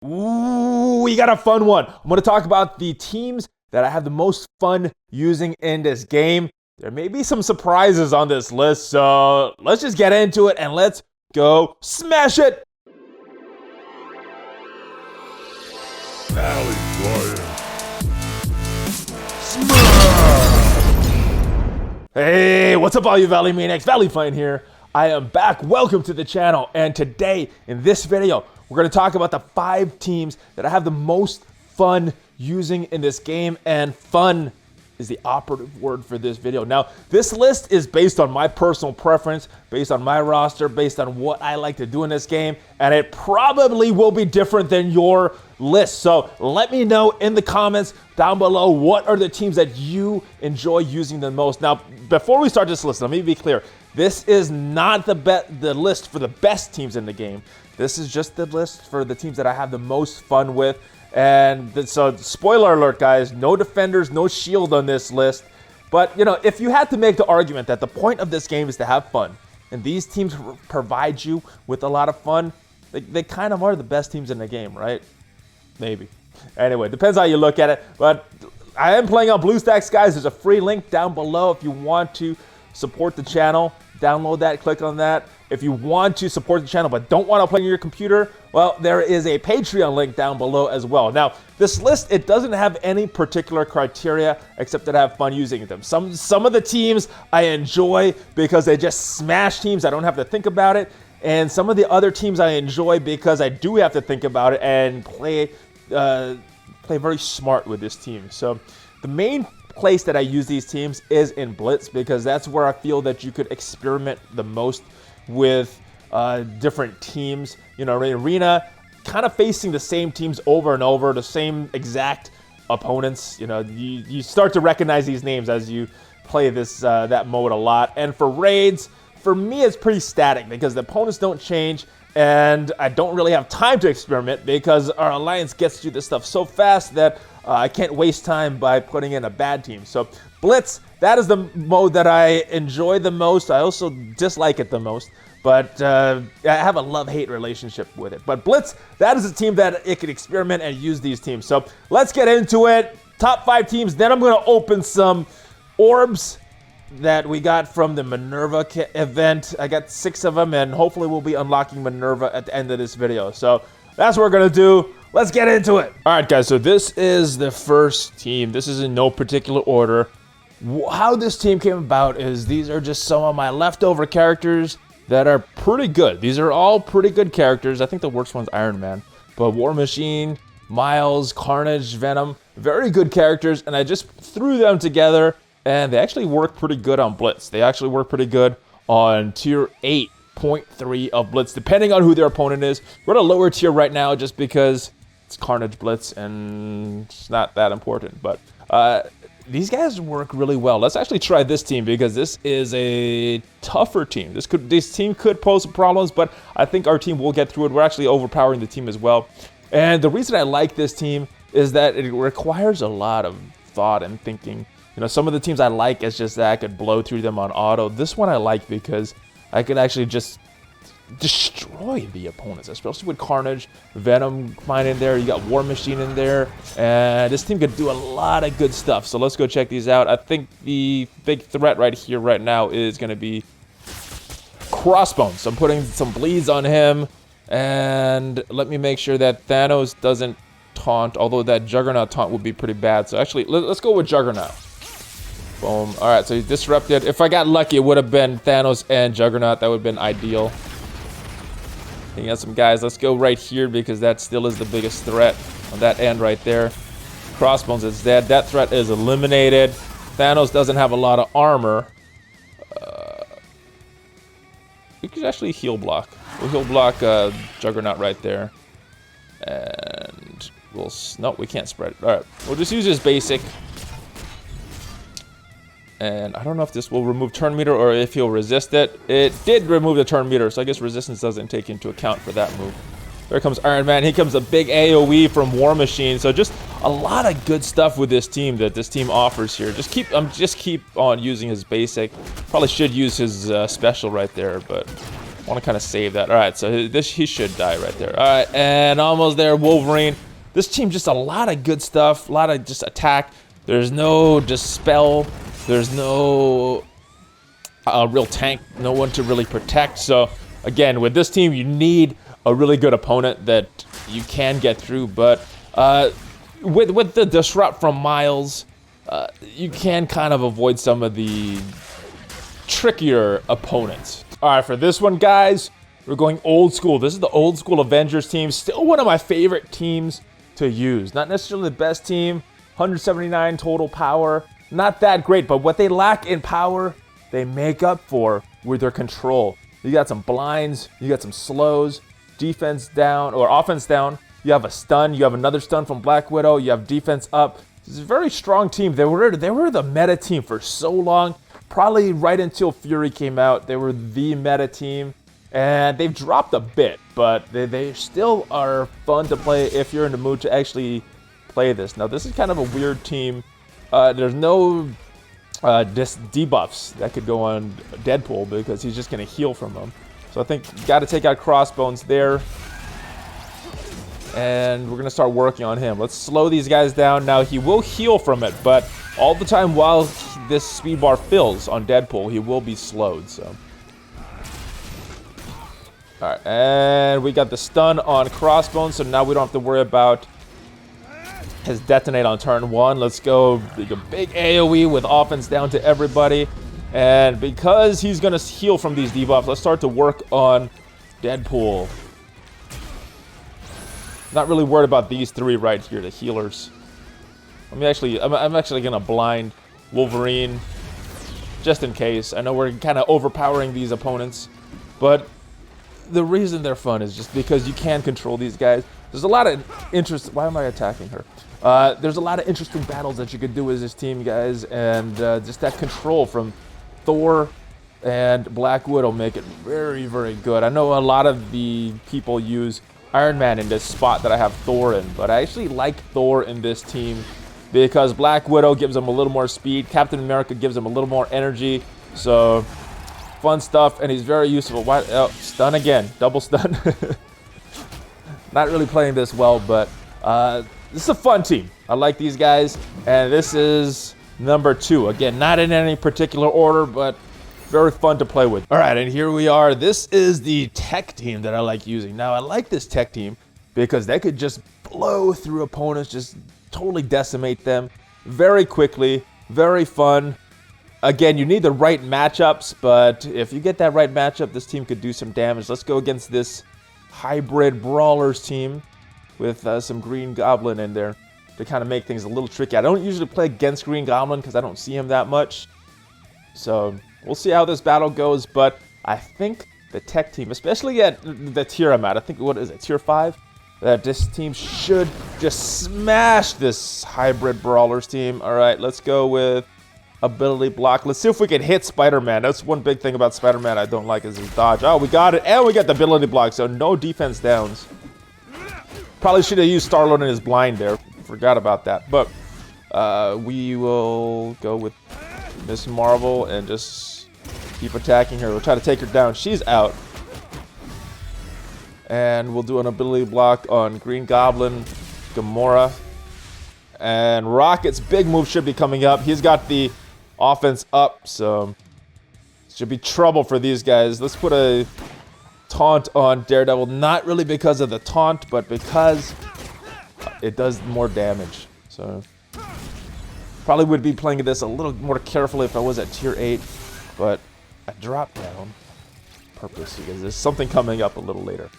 Ooh, we got a fun one. I'm going to talk about the teams that I have the most fun using in this game. There may be some surprises on this list, so let's just get into it and let's go smash it. ValleyFlyin. Hey, what's up all you Valley Maniacs? ValleyFlyin here. I am back. Welcome to the channel. And today, in this video, we're going to talk about the 5 teams that I have the most fun using in this game. And fun is the operative word for this video. Now, this list is based on my personal preference, based on my roster, based on what I like to do in this game. And it probably will be different than your list. So let me know in the comments down below, what are the teams that you enjoy using the most. Now, before we start this list, let me be clear. This is not the list for the best teams in the game. This is just the list for the teams that I have the most fun with. And so, spoiler alert, guys, no defenders, no shield on this list. But, you know, if you had to make the argument that the point of this game is to have fun, and these teams provide you with a lot of fun, they kind of are the best teams in the game, right? Maybe. Anyway, depends how you look at it. But I am playing on BlueStacks, guys. There's a free link down below if you want to support the channel. Download that, click on that. If you want to support the channel but don't want to play on your computer, well, there is a Patreon link down below as well. Now, this list, it doesn't have any particular criteria except that I have fun using them. Some of the teams I enjoy because they just smash teams. I don't have to think about it. And some of the other teams I enjoy because I do have to think about it and play very smart with this team. So the main place that I use these teams is in Blitz because that's where I feel that you could experiment the most with different teams. You know, Arena, kind of facing the same teams over and over, the same exact opponents. You know, you start to recognize these names as you play this that mode a lot. And for raids, for me, it's pretty static because the opponents don't change, and I don't really have time to experiment because our alliance gets through this stuff so fast that I can't waste time by putting in a bad team. So Blitz, that is the mode that I enjoy the most. I also dislike it the most, but I have a love-hate relationship with it. But Blitz, that is a team that it can experiment and use these teams. So let's get into it. Top 5 teams. Then I'm going to open some orbs that we got from the Minerva event. I got 6 of them, and hopefully we'll be unlocking Minerva at the end of this video. So that's what we're going to do. Let's get into it. All right, guys, so this is the first team. This is in no particular order. How this team came about is these are just some of my leftover characters that are pretty good. These are all pretty good characters. I think the worst one's Iron Man. But War Machine, Miles, Carnage, Venom, very good characters. And I just threw them together, and they actually work pretty good on Blitz. They actually work pretty good on tier 8.3 of Blitz, depending on who their opponent is. We're at a lower tier right now just because it's Carnage Blitz, and it's not that important. But these guys work really well. Let's actually try this team because this is a tougher team. This team could pose some problems, but I think our team will get through it. We're actually overpowering the team as well. And the reason I like this team is that it requires a lot of thought and thinking. You know, some of the teams I like, it's just that I could blow through them on auto. This one I like because I could actually just destroy the opponents, especially with Carnage, Venom fine in there. You got War Machine in there, and this team could do a lot of good stuff. So let's go check these out. I think the big threat right here, right now, is going to be Crossbones. So I'm putting some bleeds on him, and let me make sure that Thanos doesn't taunt, although that Juggernaut taunt would be pretty bad. So actually, let's go with Juggernaut. Boom. All right, so he's disrupted. If I got lucky, it would have been Thanos and Juggernaut. That would have been ideal. He has some guys. Let's go right here because that still is the biggest threat on that end right there. Crossbones is dead. That threat is eliminated. Thanos doesn't have a lot of armor. We could actually heal block. We'll heal block Juggernaut right there. And we'll... No, we can't spread it. All right. We'll just use his basic. And I don't know if this will remove turn meter or if he'll resist it. It did remove the turn meter, so I guess resistance doesn't take into account for that move. There comes Iron Man. Here comes a big AoE from War Machine. So just a lot of good stuff with this team that this team offers here. Just keep on using his basic. Probably should use his special right there, but want to kind of save that. All right, so he should die right there. All right, and almost there, Wolverine. This team just a lot of good stuff, a lot of just attack. There's no dispel. There's no real tank, no one to really protect. So again, with this team, you need a really good opponent that you can get through. But with the disrupt from Miles, you can kind of avoid some of the trickier opponents. All right, for this one, guys, we're going old school. This is the old school Avengers team. Still one of my favorite teams to use. Not necessarily the best team. 179 total power. Not that great, but what they lack in power, they make up for with their control. You got some blinds, you got some slows, defense down, or offense down. You have a stun, you have another stun from Black Widow, you have defense up. It's a very strong team. They were the meta team for so long. Probably right until Fury came out, they were the meta team. And they've dropped a bit, but they still are fun to play if you're in the mood to actually play this. Now, this is kind of a weird team. There's no debuffs that could go on Deadpool because he's just going to heal from them. So I think you got to take out Crossbones there. And we're going to start working on him. Let's slow these guys down. Now, he will heal from it, but all the time while this speed bar fills on Deadpool, he will be slowed, so. Alright, and we got the stun on Crossbones, so now we don't have to worry about his detonate on turn 1. Let's go a big AoE with offense down to everybody. And because he's going to heal from these debuffs, let's start to work on Deadpool. Not really worried about these three right here, the healers. I'm actually going to blind Wolverine just in case. I know we're kind of overpowering these opponents, but the reason they're fun is just because you can control these guys. There's a lot of interest. Why am I attacking her? There's a lot of interesting battles that you could do as this team, guys, and just that control from Thor and Black Widow make it very, very good. I know a lot of the people use Iron Man in this spot that I have Thor in, but I actually like Thor in this team because Black Widow gives him a little more speed, Captain America gives him a little more energy, so fun stuff, and he's very useful. Why? Oh, stun again, double stun. Not really playing this well, but this is a fun team. I like these guys, and this is number 2. Again, not in any particular order, but very fun to play with. All right, and here we are. This is the tech team that I like using. Now, I like this tech team because they could just blow through opponents, just totally decimate them very quickly, very fun. Again, you need the right matchups, but if you get that right matchup, this team could do some damage. Let's go against this hybrid brawlers team with some Green Goblin in there to kind of make things a little tricky. I don't usually play against Green Goblin because I don't see him that much. So we'll see how this battle goes, but I think the tech team, especially at the tier I'm at, I think, what is it, tier 5? That this team should just smash this hybrid brawlers team. All right, let's go with ability block. Let's see if we can hit Spider-Man. That's one big thing about Spider-Man I don't like is his dodge. Oh, we got it, and we got the ability block, so no defense downs. Probably should have used Star-Lord in his blind there. Forgot about that. But we will go with Miss Marvel and just keep attacking her. We'll try to take her down. She's out. And we'll do an ability block on Green Goblin, Gamora. And Rocket's big move should be coming up. He's got the offense up, so should be trouble for these guys. Let's put a taunt on Daredevil. Not really because of the taunt, but because it does more damage. So probably would be playing this a little more carefully if I was at tier 8, but I dropped down purpose because there's something coming up a little later.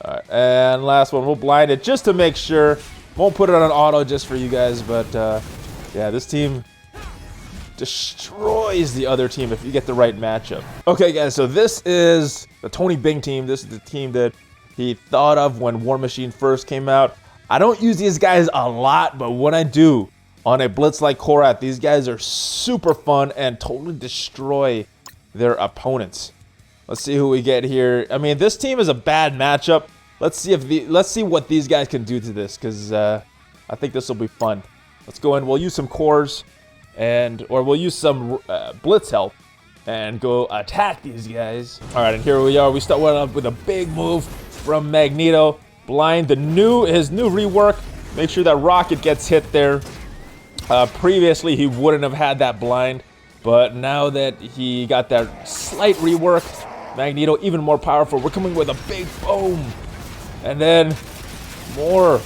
Alright, and last one, we'll blind it just to make sure. Won't put it on auto just for you guys, but yeah, this team destroys the other team if you get the right matchup. Okay, guys, so this is the Tony Bing team. This is the team that he thought of when War Machine first came out. I don't use these guys a lot, but when I do, on a Blitz like Korath, these guys are super fun and totally destroy their opponents. Let's see who we get here. I mean, this team is a bad matchup. Let's see what these guys can do to this, because I think this will be fun. Let's go in. We'll use some cores, or we'll use some Blitz help, and go attack these guys. All right, and here we are. We start one up with a big move from Magneto. Blind, his new rework. Make sure that rocket gets hit there. Previously, he wouldn't have had that blind, but now that he got that slight rework, Magneto even more powerful. We're coming with a big boom, and then more.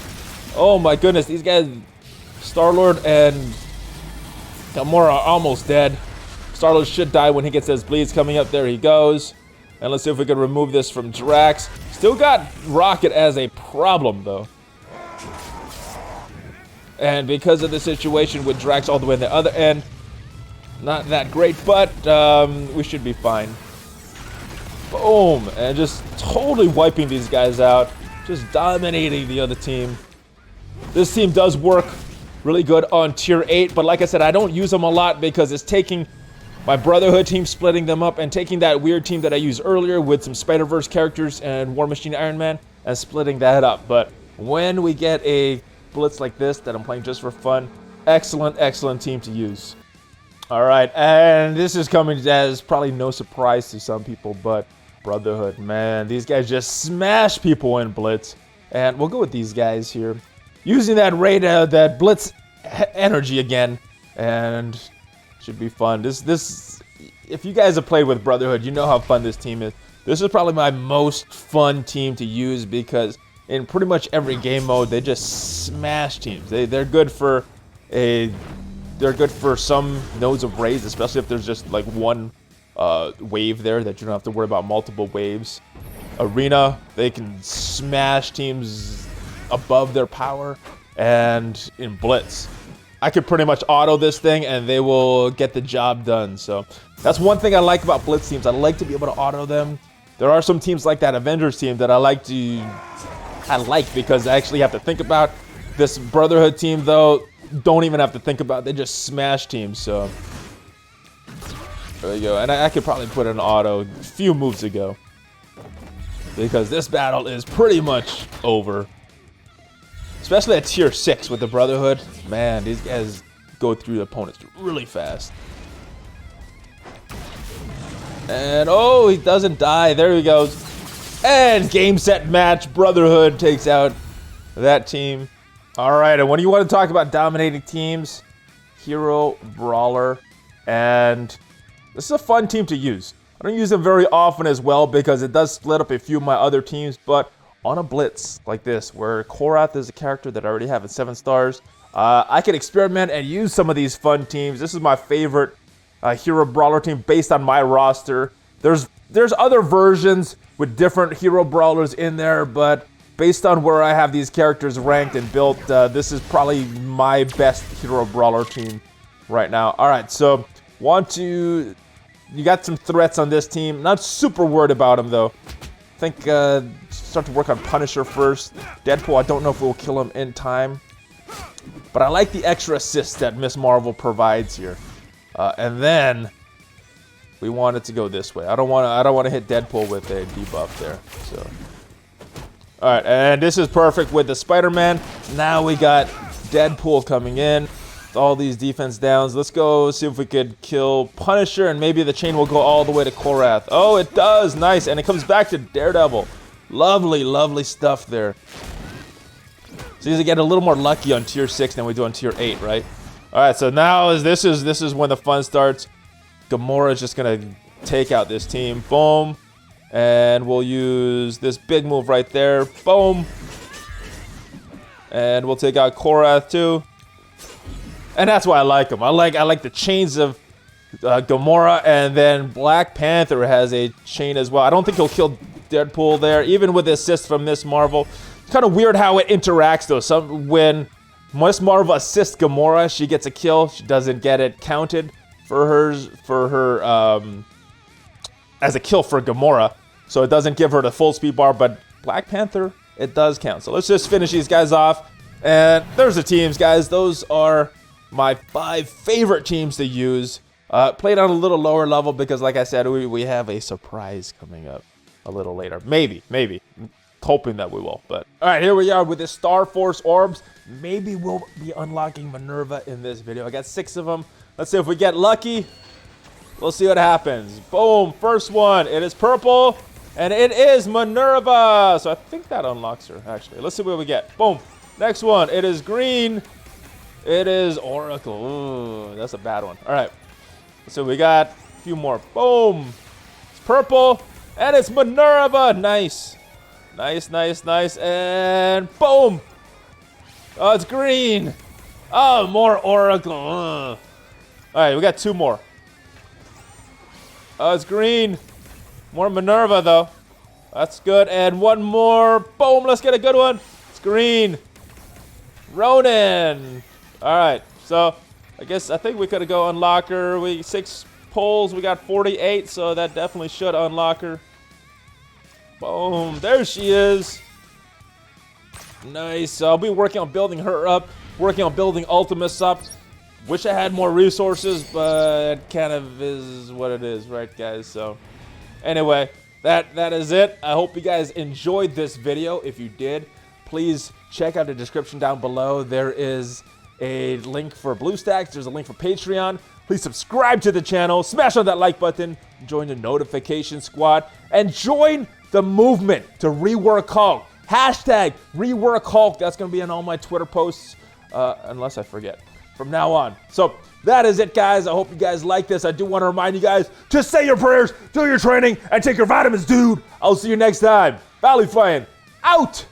Oh my goodness, these guys, Star-Lord and Gamora are almost dead. Star-Lord should die when he gets his Blitz coming up. There he goes. And let's see if we can remove this from Drax. Still got Rocket as a problem, though. And because of the situation with Drax all the way on the other end, not that great, but we should be fine. Boom. And just totally wiping these guys out. Just dominating the other team. This team does work really good on tier 8, but like I said, I don't use them a lot because it's taking my Brotherhood team, splitting them up, and taking that weird team that I used earlier with some Spider-Verse characters and War Machine Iron Man, and splitting that up. But when we get a Blitz like this that I'm playing just for fun, excellent, excellent team to use. All right, and this is coming as probably no surprise to some people, but Brotherhood, man, these guys just smash people in Blitz. And we'll go with these guys here. Using that that Blitz energy again, and should be fun. This, if you guys have played with Brotherhood, you know how fun this team is. This is probably my most fun team to use because in pretty much every game mode, they just smash teams. They're good for some nodes of raids, especially if there's just like one wave there that you don't have to worry about multiple waves. Arena, they can smash teams above their power, and in Blitz, I could pretty much auto this thing and they will get the job done. So that's one thing I like about Blitz teams. I like to be able to auto them. There are some teams like that Avengers team that I like because I actually have to think about. This Brotherhood team, though, don't even have to think about it. They just smash teams. So there you go. And I could probably put an auto a few moves ago because this battle is pretty much over. Especially at tier 6 with the Brotherhood. Man, these guys go through the opponents really fast. And oh, he doesn't die. There he goes. And game, set, match. Brotherhood takes out that team. All right, and when you want to talk about dominating teams, hero, brawler, and this is a fun team to use. I don't use them very often as well because it does split up a few of my other teams, but on a Blitz like this, where Korath is a character that I already have at 7 stars, I can experiment and use some of these fun teams. This is my favorite hero brawler team based on my roster. There's other versions with different hero brawlers in there, but based on where I have these characters ranked and built, this is probably my best hero brawler team right now. All right, so you got some threats on this team. Not super worried about them though. I think start to work on Punisher first. Deadpool, I don't know if we'll kill him in time, but I like the extra assist that Miss Marvel provides here. And then we want it to go this way. I don't want to hit Deadpool with a debuff there. So, all right, and this is perfect with the Spider-Man. Now we got Deadpool coming in. All these defense downs. Let's go see if we could kill Punisher, and maybe the chain will go all the way to Korath. Oh, it does. Nice. And it comes back to Daredevil. Lovely, lovely stuff there. So you get a little more lucky on tier 6 than we do on tier 8, right? All right, so now this is when the fun starts. Gamora is just going to take out this team. Boom. And we'll use this big move right there. Boom. And we'll take out Korath too. And that's why I like him. I like the chains of Gamora, and then Black Panther has a chain as well. I don't think he'll kill Deadpool there, even with the assist from Miss Marvel. It's kind of weird how it interacts though. When Miss Marvel assists Gamora, she gets a kill. She doesn't get it counted for her as a kill for Gamora. So it doesn't give her the full speed bar, but Black Panther, it does count. So let's just finish these guys off. And there's the teams, guys. Those are my 5 favorite teams to use. Played on a little lower level because, like I said, we have a surprise coming up a little later. Maybe. I'm hoping that we will. But all right, here we are with the Starforce Orbs. Maybe we'll be unlocking Minerva in this video. I got 6 of them. Let's see if we get lucky. We'll see what happens. Boom, first one. It is purple, and it is Minerva. So I think that unlocks her, actually. Let's see what we get. Boom. Next one. It is green. It is Oracle. Ooh, that's a bad one. All right. So we got a few more. Boom. It's purple, and it's Minerva. Nice. Nice, nice, nice. And boom. Oh, it's green. Oh, more Oracle. All right, we got 2 more. Oh, it's green. More Minerva, though. That's good. And 1 more. Boom, let's get a good one. It's green. Ronin. All right, so I think we could go unlock her. 6 pulls. We got 48, so that definitely should unlock her. Boom. There she is. Nice. I'll be working on building her up. Working on building Ultimus up. Wish I had more resources, but it kind of is what it is, right, guys? So, anyway, that is it. I hope you guys enjoyed this video. If you did, please check out the description down below. There is a link for BlueStacks. There's a link for Patreon. Please subscribe to the channel. Smash on that like button. Join the notification squad. And join the movement to rework Hulk. Hashtag rework Hulk. That's going to be in all my Twitter posts, unless I forget from now on. So that is it, guys. I hope you guys like this. I do want to remind you guys to say your prayers, do your training, and take your vitamins, dude. I'll see you next time. ValleyFlyin out.